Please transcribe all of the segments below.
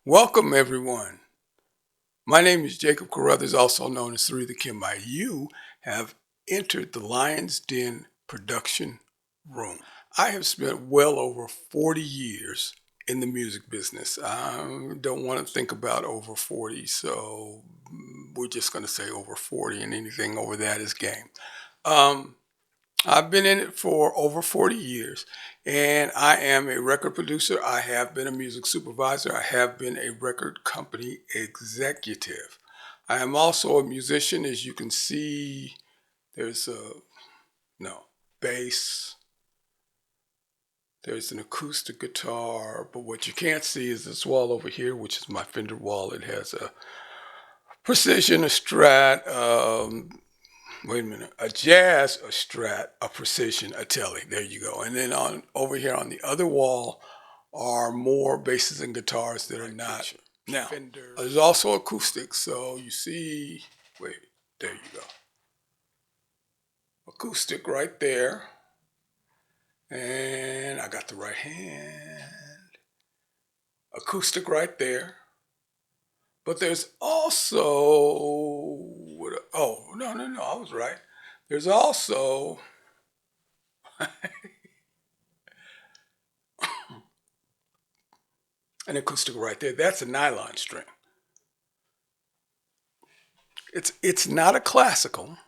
Welcome, everyone. My name is Jacob Carruthers, also known as Three the Kimbai. You have entered the Lion's Den production room. I have spent well over 40 years in the music business. I don't want to think about over 40, so we're just going to say over 40, and anything over that is game. Um, I've been in it for over 40 years, and I am a record producer. I have been a music supervisor. I have been a record company executive. I am also a musician. As you can see, there's a no bass, there's an acoustic guitar, but what you can't see is this wall over here, which is my Fender wall. It has a Precision, a Strat, wait a minute, a Jazz, a Strat, a Precision, a Tele. There you go. And then on over here on the other wall are more basses and guitars that are not. Now, there's also acoustic. So you see, wait, there you go. Acoustic right there. And I got the right hand. Acoustic right there. But there's also, oh, no, I was right. There's also an acoustic right there. That's a nylon string. It's not a classical.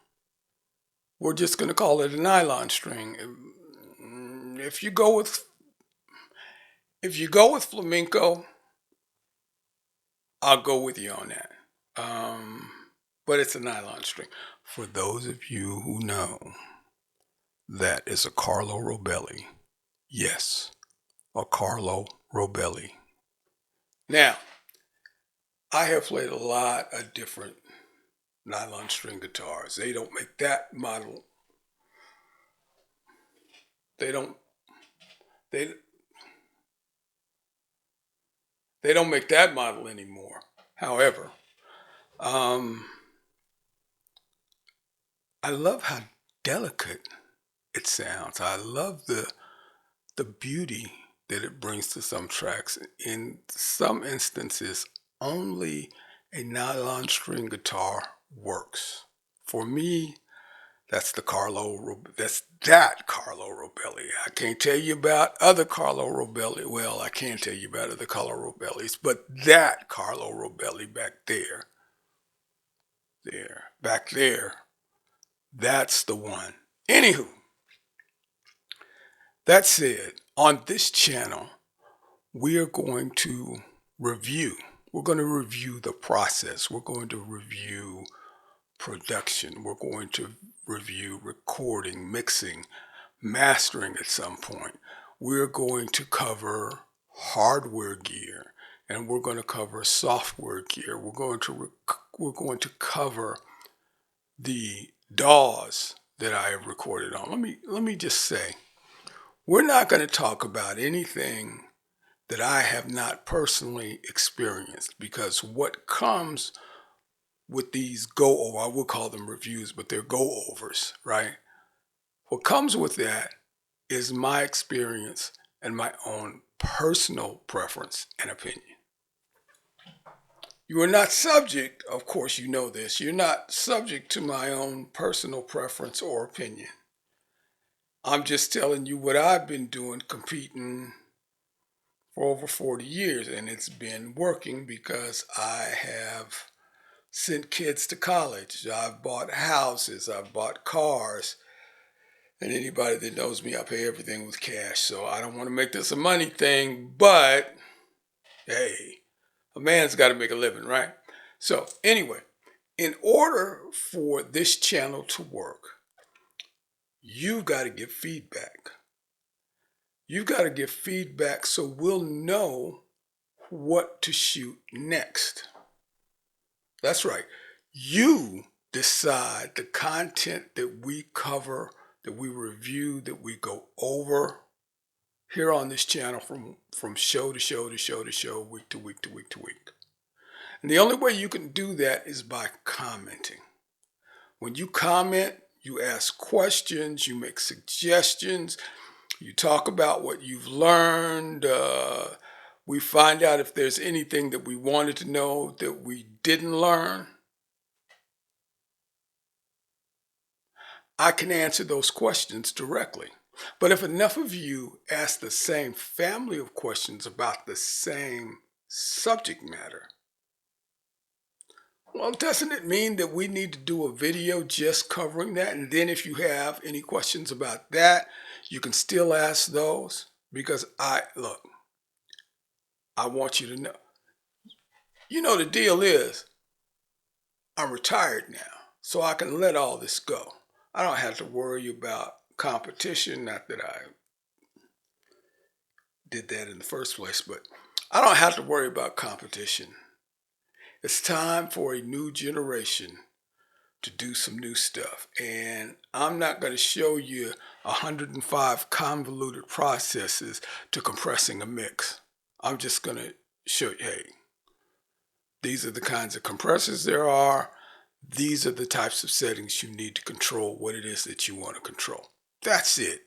We're just going to call it a nylon string. If you go with flamenco, I'll go with you on that. But it's a nylon string. For those of you who know, that is a Carlo Robelli. Yes, a Carlo Robelli. Now, I have played a lot of different nylon string guitars. They don't make that model. They don't. They they don't make that model anymore. However, um, I love how delicate it sounds. I love the beauty that it brings to some tracks. In some instances, only a nylon string guitar works. For me, that's that Carlo Robelli. I can't tell you about other Carlo Robelli. Well, I can tell you about other Carlo Robellis, but that Carlo Robelli back there, that's the one. Anywho, that said, on this channel, we are going to review. We're going to review the process. We're going to review production. We're going to review recording, mixing, mastering at some point. We're going to cover hardware gear, and we're going to cover software gear. We're going to cover the DAWs that I have recorded on. Let me just say, we're not going to talk about anything that I have not personally experienced, because what comes with these go over, I would call them reviews, but they're go overs, right? What comes with that is my experience and my own personal preference and opinion. You are not subject, of course, you know this, you're not subject to my own personal preference or opinion. I'm just telling you what I've been doing, competing for over 40 years, and it's been working because I have sent kids to college. I've bought houses, I've bought cars, and anybody that knows me, I pay everything with cash. So I don't want to make this a money thing, but hey, a man's got to make a living, right? So anyway, in order for this channel to work, you've got to give feedback. You've got to give feedback so we'll know what to shoot next. That's right. You decide the content that we cover, that we review, that we go over here on this channel from show to show to show to show, week to week to week to week. And the only way you can do that is by commenting. When you comment, you ask questions, you make suggestions, you talk about what you've learned, We find out if there's anything that we wanted to know that we didn't learn. I can answer those questions directly. But if enough of you ask the same family of questions about the same subject matter, well, doesn't it mean that we need to do a video just covering that? And then if you have any questions about that, you can still ask those. Because look, I want you to know. You know, the deal is, I'm retired now, so I can let all this go. I don't have to worry about competition. Not that I did that in the first place, but I don't have to worry about competition. It's time for a new generation to do some new stuff. And I'm not going to show you 105 convoluted processes to compressing a mix. I'm just going to show you, hey, these are the kinds of compressors there are. These are the types of settings you need to control what it is that you want to control. That's it.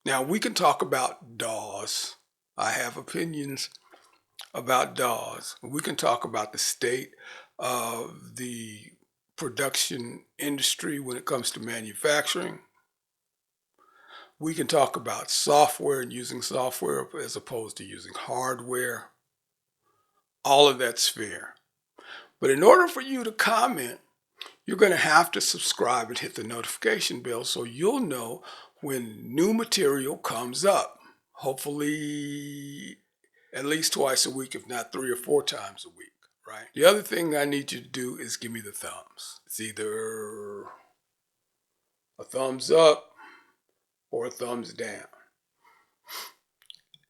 Now, we can talk about DAWs. I have opinions about DAWs. We can talk about the state of the production industry when it comes to manufacturing. We can talk about software and using software as opposed to using hardware. All of that's fair. But in order for you to comment, you're going to have to subscribe and hit the notification bell so you'll know when new material comes up. Hopefully at least twice a week, if not 3 or 4 times a week, right? The other thing I need you to do is give me the thumbs. It's either a thumbs up or a thumbs down.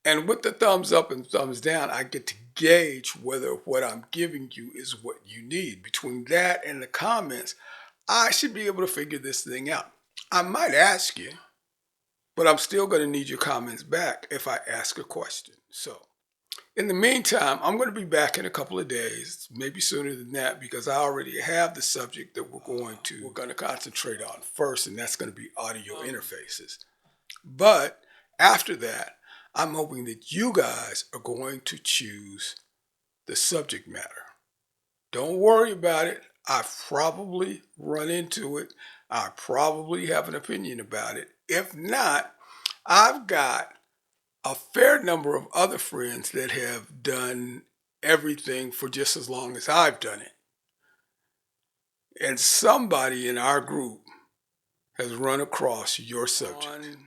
And with the thumbs up and thumbs down, I get to gauge whether what I'm giving you is what you need. Between that and the comments, I should be able to figure this thing out. I might ask you, but I'm still going to need your comments back if I ask a question. So in the meantime, I'm going to be back in a couple of days, maybe sooner than that, because I already have the subject that we're going to concentrate on first, and that's going to be audio interfaces. But after that, I'm hoping that you guys are going to choose the subject matter. Don't worry about it. I've probably run into it. I probably have an opinion about it. If not, I've got a fair number of other friends that have done everything for just as long as I've done it. And somebody in our group has run across your subject.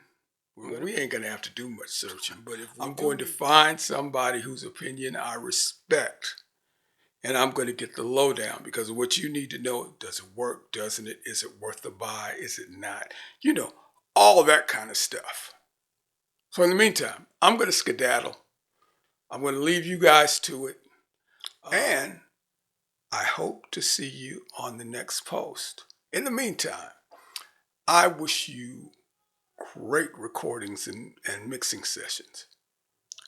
We ain't going to have to do much searching, but if I'm going to find somebody whose opinion I respect, and I'm going to get the lowdown, because what you need to know, does it work, doesn't it, is it worth the buy, is it not, you know, all that kind of stuff. So in the meantime, I'm going to skedaddle. I'm going to leave you guys to it. And I hope to see you on the next post. In the meantime, I wish you great recordings and mixing sessions.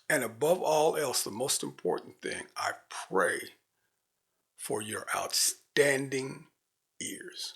And above all else, the most important thing, I pray for your outstanding ears.